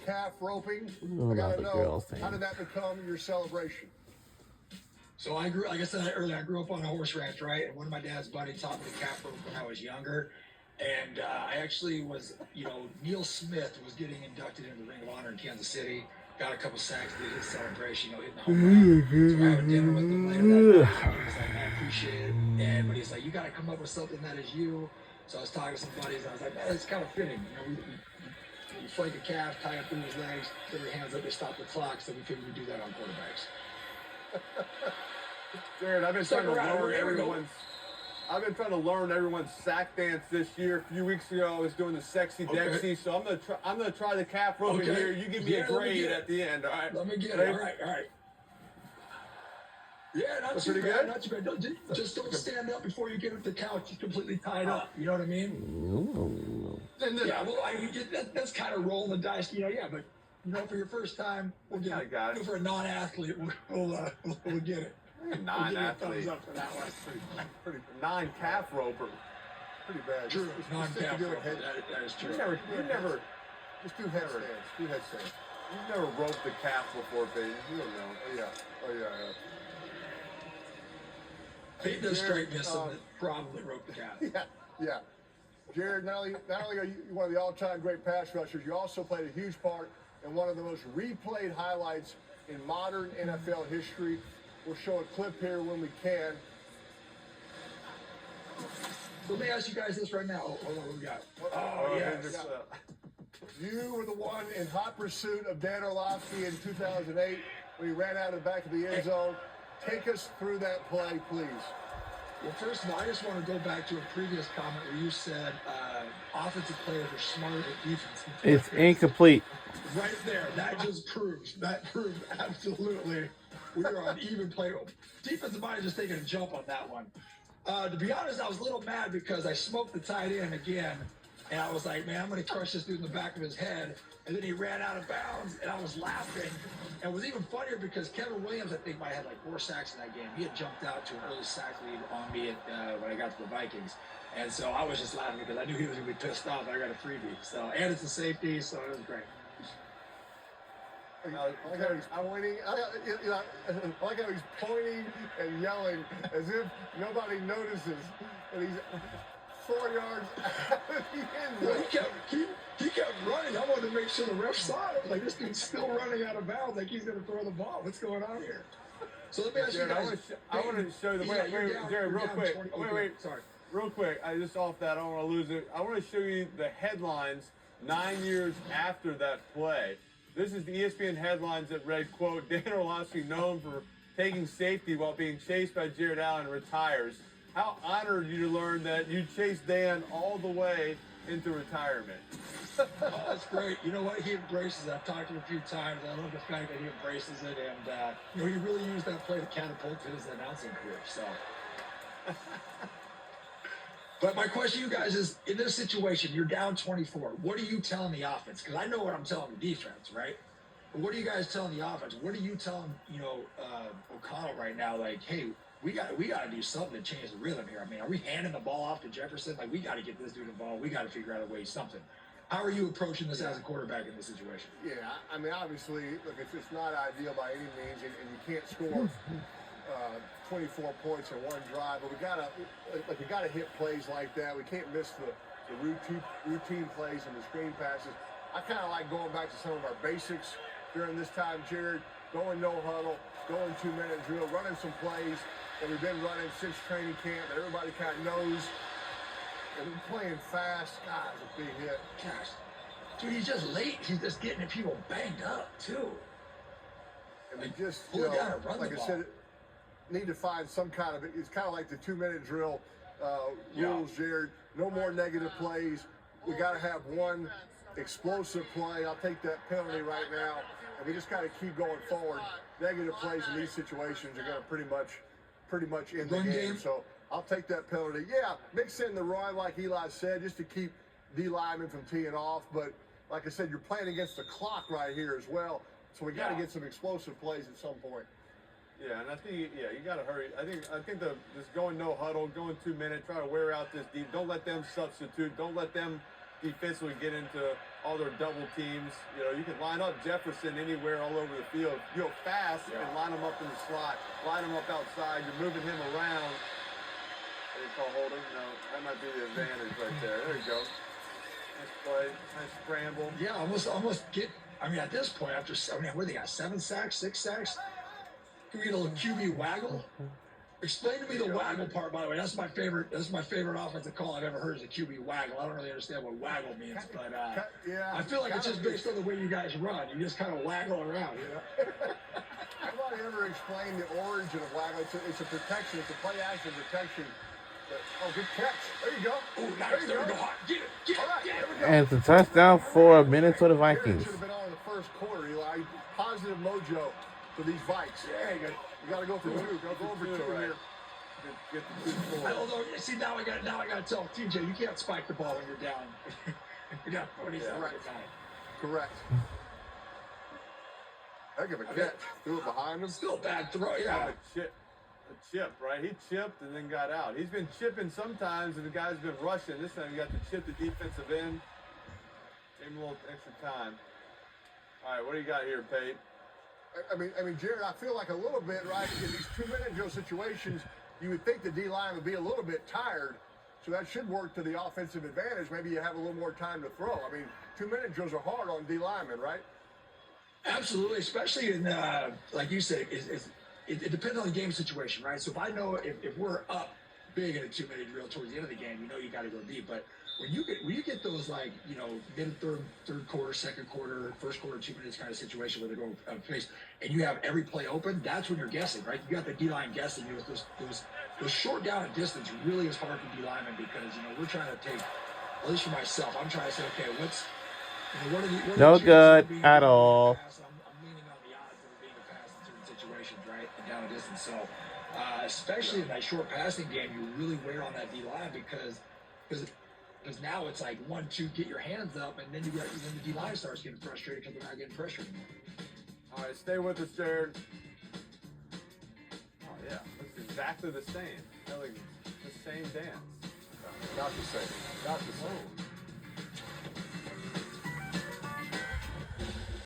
calf roping. Oh, I not gotta the know, girl thing. how did that become your celebration? So I grew, like I said earlier, I grew up on a horse ranch, right? And one of my dad's buddies taught me the calf rope when I was younger. And I actually was, Neil Smith was getting inducted into the Ring of Honor in Kansas City. Got a couple sacks, did his celebration, hitting the home run. So I had dinner with him later that night. And he was like, man, I appreciate it. But he's like, you got to come up with something that is you. So I was talking to some buddies, and I was like, man, it's kind of fitting. You flank a calf, tie it through his legs, put your hands up, they stop the clock. So we figured we'd do that on quarterbacks. Jared, I've been trying to learn everyone's sack dance this year. A few weeks ago, I was doing the sexy Dexy, so I'm gonna try the calf roping here. You give me a grade at the end, all right? Let me get it. All right. Yeah, not too bad. Not too bad. Just don't stand up before you get up the couch. You're completely tied up. You know what I mean? Yeah, well, that's kind of rolling the dice. But for your first time, we'll get it. Go for a non-athlete. We'll get it. Non-athlete. Thumbs up for that one. Pretty non-calf roper. Pretty bad. True. Non-calf roper. That is true. You never. Just do headstands. Do headstands. You've never roped the calf before, baby. You don't know. Oh yeah. Pete does straight miss and probably roped the calf. Yeah. Jared, not only are you one of the all-time great pass rushers, you also played a huge part in one of the most replayed highlights in modern NFL history. We'll show a clip here when we can. Let me ask you guys this right now. Hold on, what we got? Yes. You were the one in hot pursuit of Dan Orlovsky in 2008 when he ran out of the back of the end zone. Take us through that play, please. Well, first of all, I just want to go back to a previous comment where you said offensive players are smarter than defense. It's incomplete. Right there. That proves absolutely we are on even play. Defensive mind just taking a jump on that one. To be honest, I was a little mad because I smoked the tight end again, and I was like, man, I'm going to crush this dude in the back of his head. And then he ran out of bounds, and I was laughing. And it was even funnier because Kevin Williams, I think, might have had like 4 sacks in that game. He had jumped out to an early sack lead on me when I got to the Vikings. And so I was just laughing because I knew he was going to be pissed off. I got a freebie. And it's a safety, so it was great. I like how he's pointing. I like how he's pointing and yelling as if nobody notices that he's 4 yards out of the end zone. He kept running. I wanted to make sure the ref saw it. Like, this dude's still running out of bounds. Like, he's going to throw the ball. What's going on here? So let me ask you guys. I want to show the Jared, real quick. Wait. Sorry. Real quick. I just off that. I don't want to lose it. I want to show you the headlines 9 years after that play. This is the ESPN headlines that read, quote, Dan Orlovsky known for taking safety while being chased by Jared Allen retires. How honored you to learn that you chased Dan all the way into retirement. That's great. You know what? He embraces it. I've talked to him a few times. I love the fact that he embraces it. And, he really used that play to catapult to his announcing career. So. But my question to you guys is, in this situation, you're down 24. What are you telling the offense? Because I know what I'm telling the defense, right? But what are you guys telling the offense? What are you telling, O'Connell right now? Like, hey, we got to do something to change the rhythm here. I mean, are we handing the ball off to Jefferson? Like, we got to get this dude involved. We got to figure out a way, something. How are you approaching this as a quarterback in this situation? Yeah, I mean, obviously, look, it's not ideal by any means, and you can't score 24 points in one drive, but we gotta hit plays like that. We can't miss the routine plays and the screen passes. I kind of like going back to some of our basics during this time, Jared. Going no huddle, going 2-minute drill, running some plays that we've been running since training camp that everybody kind of knows. And we're playing fast. God, it's a big hit. Gosh, dude, he's just late. He's just getting people banged up too. And we just, like I said, need to find some kind of, it's kind of like the 2-minute drill rules, Jared. No more negative plays. We got to have one explosive play. I'll take that penalty right now. And we just got to keep going forward. Negative plays in these situations are going to pretty much end the game. So I'll take that penalty. Yeah, mix in the run, like Eli said, just to keep D linemen from teeing off. But like I said, you're playing against the clock right here as well. So we got to get some explosive plays at some point. Yeah, and I think, you got to hurry. I think just going no huddle, going 2 minutes, try to wear out this deep. Don't let them substitute. Don't let them defensively get into all their double teams. You know, you can line up Jefferson anywhere all over the field. You go fast and line him up in the slot, line him up outside. You're moving him around. They call holding? No, that might be the advantage right there. There you go. Nice play, nice scramble. Yeah, almost get. I mean, at this point, after what they got 7 sacks, 6 sacks. Can we get a little QB waggle? Explain to me the waggle part, by the way. That's my favorite offensive call I've ever heard is a QB waggle. I don't really understand what waggle means, but I feel like it's just based on the way you guys run. You just kind of waggle around, you know? Nobody ever explained the origin of waggle. It's a protection. It's a play action protection. Oh, good catch. There you go. Oh, nice. There we go. Get it. All right, there we go. And it's a touchdown for Minnesota Here Vikings. it should have been on in the first quarter, Eli. Positive mojo for these Vikes. Yeah, you You got to go for 2. Go for 2 right. here. Get the 2-4. Although, see, now I got to tell TJ, you can't spike the ball when you're down. You're down 47 right. 9. Correct. Heck of a catch. Threw it behind him. Still a bad throw, yeah. A chip, right? He chipped and then got out. He's been chipping sometimes, and the guy's been rushing. This time he got to chip the defensive end. Gave him a little extra time. All right, what do you got here, Pate? I mean, Jared, I feel like a little bit, right, in these 2-minute drill situations, you would think the D-line would be a little bit tired, so that should work to the offensive advantage. Maybe you have a little more time to throw. I mean, 2-minute drills are hard on D-linemen, right? Absolutely, especially in, like you said, it depends on the game situation, right? So if I know if we're up big in a 2-minute drill towards the end of the game, you know you got to go deep. But when you get those, like, you know, mid third quarter, second quarter, first quarter, 2 minutes kind of situation where they go face, and you have every play open, that's when you're guessing, right? You got the D line guessing. You know, those short down and distance really is hard for D linemen because, you know, we're trying to take, at least for myself, I'm trying to say, okay, what's, you know, what are the No chances good of being at a all. pass? I'm leaning on the odds of it being a pass in certain situations, right? And down and distance. So, especially in that short passing game, you really wear on that D line because now it's like 1-2, get your hands up, and then then the D line starts getting frustrated because they're not getting pressure anymore. All right, stay with us, Jared. Oh, yeah, looks exactly the same. Like the same dance. Not the same. Not the same.